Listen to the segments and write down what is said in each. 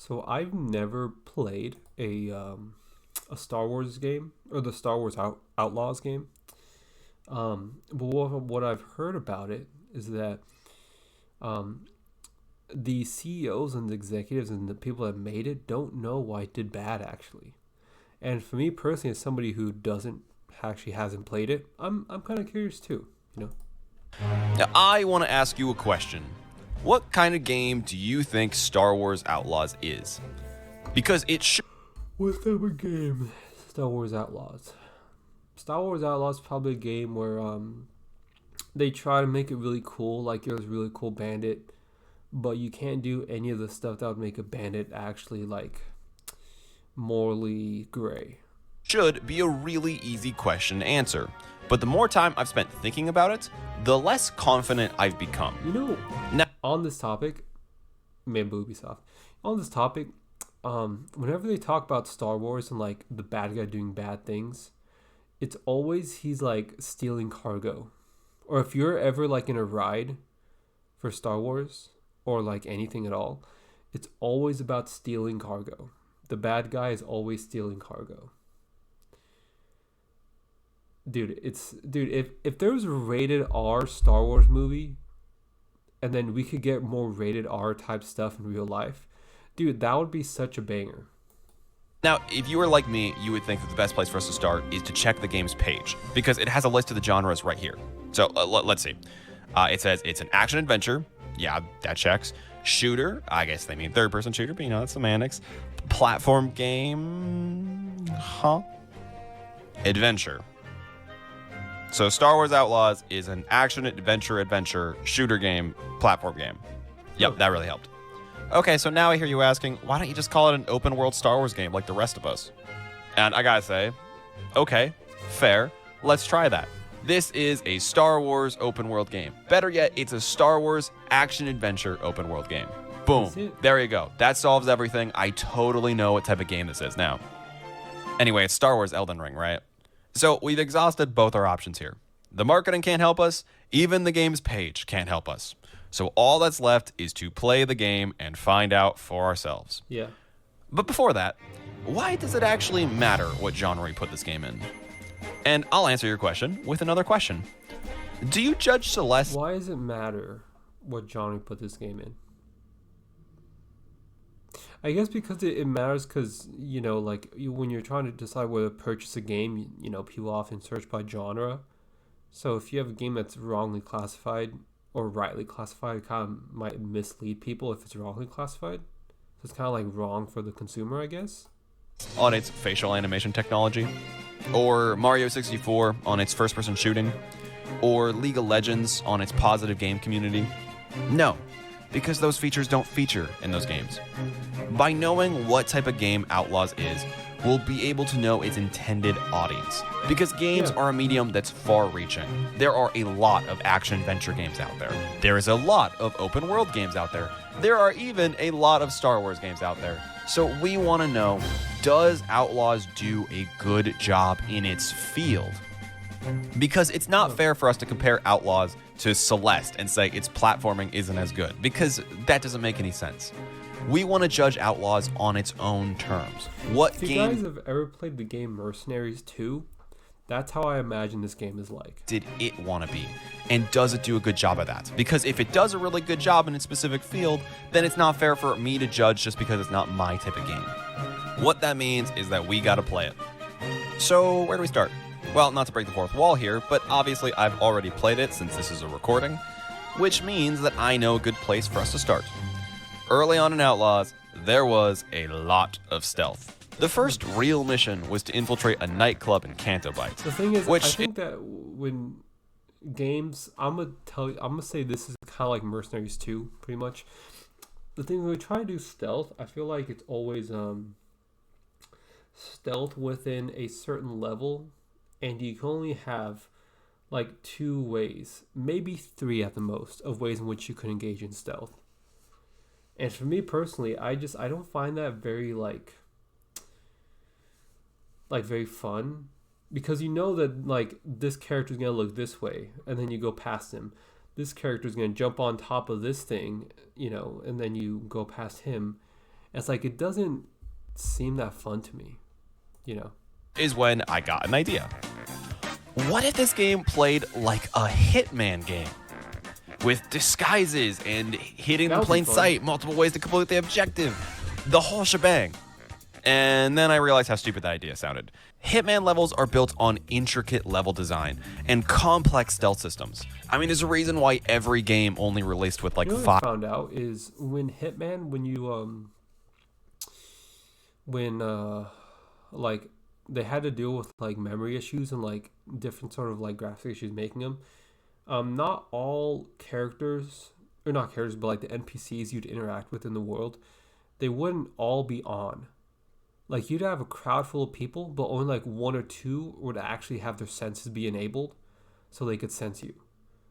So I've never played a Star Wars game or the Star Wars Outlaws game. But what I've heard about it is that um, the CEOs and the executives and the people that made it don't know why it did bad actually. And for me personally, as somebody who doesn't actually hasn't played it, I'm kind of curious too. You know, Now, I want to ask you a question. What kind of game do you think Star Wars Outlaws is? Because it should. what type of game? Star Wars Outlaws. Star Wars Outlaws is probably a game where they try to make it really cool, like you're a really cool bandit, but you can't do any of the stuff that would make a bandit actually like morally gray. Should be a really easy question to answer. But the more time I've spent thinking about it, the less confident I've become. You know, Now, on this topic, maybe Ubisoft. On this topic, whenever they talk about Star Wars and like the bad guy doing bad things, it's always he's like stealing cargo. Or if you're ever like in a ride for Star Wars or like anything at all, it's always about stealing cargo. The bad guy is always stealing cargo. Dude, if there was a rated R Star Wars movie and then we could get more rated R type stuff in real life, dude, that would be such a banger. now, if you were like me, you would think that the best place for us to start is to check the game's page because it has a list of the genres right here. So let's see. It says it's an action adventure. Yeah, that checks. Shooter. I guess they mean third-person shooter, but that's semantics. Platform game. Huh? Adventure. So Star Wars Outlaws is an action adventure shooter game, platform game. Yep, that really helped. Okay, so now I hear you asking, why don't you just call it an open world Star Wars game like the rest of us? And I gotta say, okay, fair, let's try that. This is a Star Wars open world game. Better yet, it's a Star Wars action adventure open world game. Boom, there you go. That solves everything. I totally know what type of game this is now. Anyway, it's Star Wars Elden Ring, right? So we've exhausted both our options here. The marketing can't help us, even the game's page can't help us. So all that's left is to play the game and find out for ourselves. Yeah. But before that, why does it actually matter what genre we put this game in? And I'll answer your question with another question. Do you judge Celeste? Why does it matter what genre we put this game in? I guess because it matters because, you know, like when you're trying to decide whether to purchase a game, you know, people often search by genre. So if you have a game that's wrongly classified or rightly classified, it kind of might mislead people if it's wrongly classified. So it's kind of like wrong for the consumer, I guess. On its facial animation technology, or Mario 64 on its first-person shooting, or League of Legends on its positive game community? No, because those features don't feature in those games. By knowing what type of game Outlaws is, we'll be able to know its intended audience. Because games are a medium that's far-reaching. There are a lot of action-adventure games out there. There is a lot of open-world games out there. There are even a lot of Star Wars games out there. So we want to know, does Outlaws do a good job in its field? Because it's not fair for us to compare Outlaws to Celeste and say its platforming isn't as good, because that doesn't make any sense. We want to judge Outlaws on its own terms. What If you game guys have ever played the game Mercenaries 2, that's how I imagine this game is like. did it want to be? And does it do a good job of that? Because if it does a really good job in its specific field, then it's not fair for me to judge just because it's not my type of game. What that means is that we got to play it. So where do we start? Well, not to break the fourth wall here, but obviously I've already played it since this is a recording, which means that I know a good place for us to start. Early on in Outlaws, there was a lot of stealth. The first real mission was to infiltrate a nightclub in Canto Bight. The thing is, Which I think that when games, I'm gonna say this is kind of like Mercenaries 2, pretty much. The thing when we try to do stealth, I feel like it's always stealth within a certain level, and you can only have like two ways, maybe three at the most, of ways in which you could engage in stealth. And for me personally, I don't find that very like very fun, because you know that like this character is gonna look this way, and then you go past him. This character is gonna jump on top of this thing, you know, and then you go past him, It's like it doesn't seem that fun to me, you know. Is when I got an idea. What if this game played like a Hitman game? With disguises and hitting in plain sight, multiple ways to complete the objective, the whole shebang. And then I realized how stupid that idea sounded. Hitman levels are built on intricate level design and complex stealth systems. I mean, there's a reason why every game only released with like 5. What I found out is when Hitman, like they had to deal with like memory issues and like different sort of like graphic issues making them. Not all characters, or not characters, but like the NPCs you'd interact with in the world, they wouldn't all be on. Like you'd have a crowd full of people, but only like 1 or 2 would actually have their senses be enabled, so they could sense you.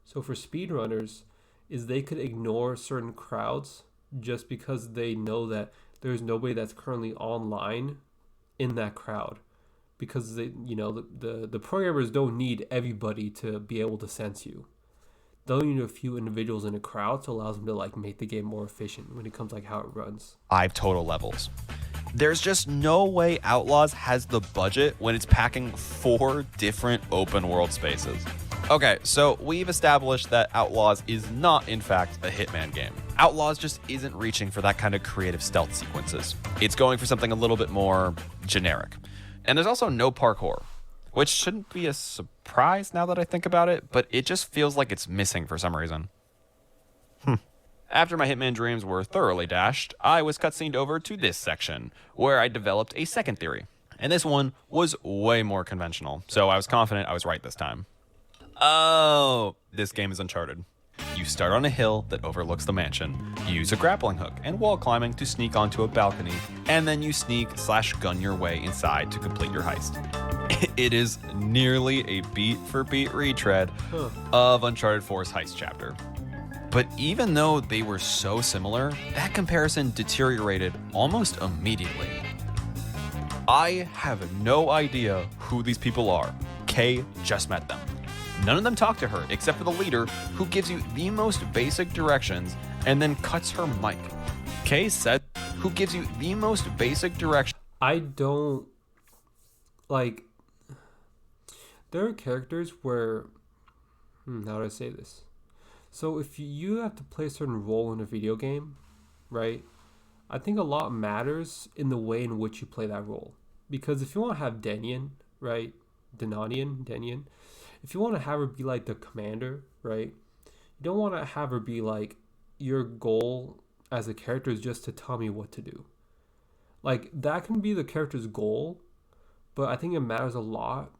So for speedrunners, is they could ignore certain crowds just because they know that there's nobody that's currently online in that crowd, because they, the programmers don't need everybody to be able to sense you. They'll need a few individuals in a crowd, so it allows them to like make the game more efficient when it comes like how it runs. 5 total levels. There's just no way Outlaws has the budget when it's packing 4 different open world spaces. Okay, so we've established that Outlaws is not, in fact, a Hitman game. Outlaws just isn't reaching for that kind of creative stealth sequences. It's going for something a little bit more generic. And there's also no parkour, which shouldn't be a surprise now that I think about it, but it just feels like it's missing for some reason. After my Hitman dreams were thoroughly dashed, I was cutscened over to this section, where I developed a second theory. And this one was way more conventional, so I was confident I was right this time. Oh, this game is Uncharted. You start on a hill that overlooks the mansion. You use a grappling hook and wall climbing to sneak onto a balcony, and then you sneak/gun your way inside to complete your heist. It is nearly a beat-for-beat retread of Uncharted 4's heist chapter. But even though they were so similar, that comparison deteriorated almost immediately. I have no idea who these people are. Kay just met them. None of them talk to her except for the leader, who gives you the most basic directions and then cuts her mic. Kay said, who gives you the most basic direction. I don't like. There are characters where, how do I say this? So if you have to play a certain role in a video game, right? I think a lot matters in the way in which you play that role. Because if you want to have Denian, right? Denian. If you want to have her be like the commander, right? You don't want to have her be like, your goal as a character is just to tell me what to do. Like, that can be the character's goal, but I think it matters a lot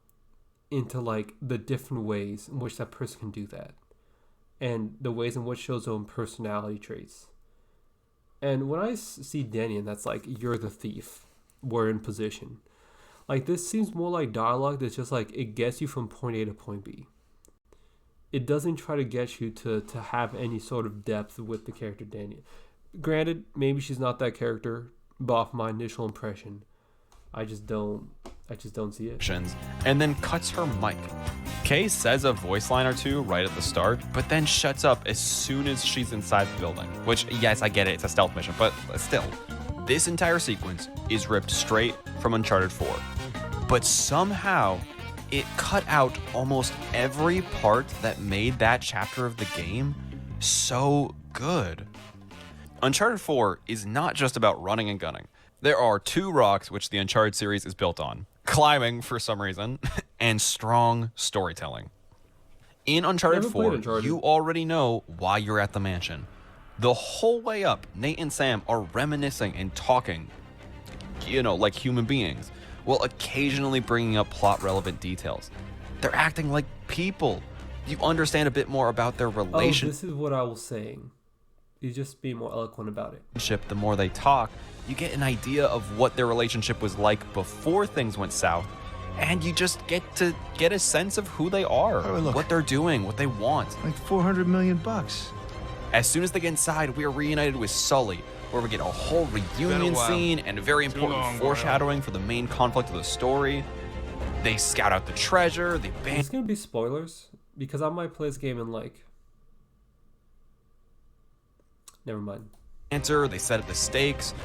into like the different ways in which that person can do that. And the ways in which shows their own personality traits. And when I see Denian, that's like, you're the thief. We're in position. Like, this seems more like dialogue that's just like, it gets you from point A to point B. It doesn't try to get you to have any sort of depth with the character Denian. Granted, maybe she's not that character, but off my initial impression, I just don't see it. And then cuts her mic. Kay says a voice line or two right at the start, but then shuts up as soon as she's inside the building. Which, yes, I get it, it's a stealth mission, but still. This entire sequence is ripped straight from Uncharted 4. But somehow, it cut out almost every part that made that chapter of the game so good. Uncharted 4 is not just about running and gunning. There are 2 rocks which the Uncharted series is built on. Climbing, for some reason, and strong storytelling. In Uncharted 4, you already know why you're at the mansion. The whole way up, Nate and Sam are reminiscing and talking, like human beings, while occasionally bringing up plot-relevant details. They're acting like people. You understand a bit more about their relationship. Oh, this is what I was saying. You just be more eloquent about it. The more they talk, you get an idea of what their relationship was like before things went south, and you just get to get a sense of who they are, what they're doing, what they want. Like $400 million. As soon as they get inside, we are reunited with Sully, where we get a whole reunion scene and a very important foreshadowing for the main conflict of the story. They scout out the treasure, It's gonna be spoilers, because I might play this game in like... Never mind. They set up the stakes,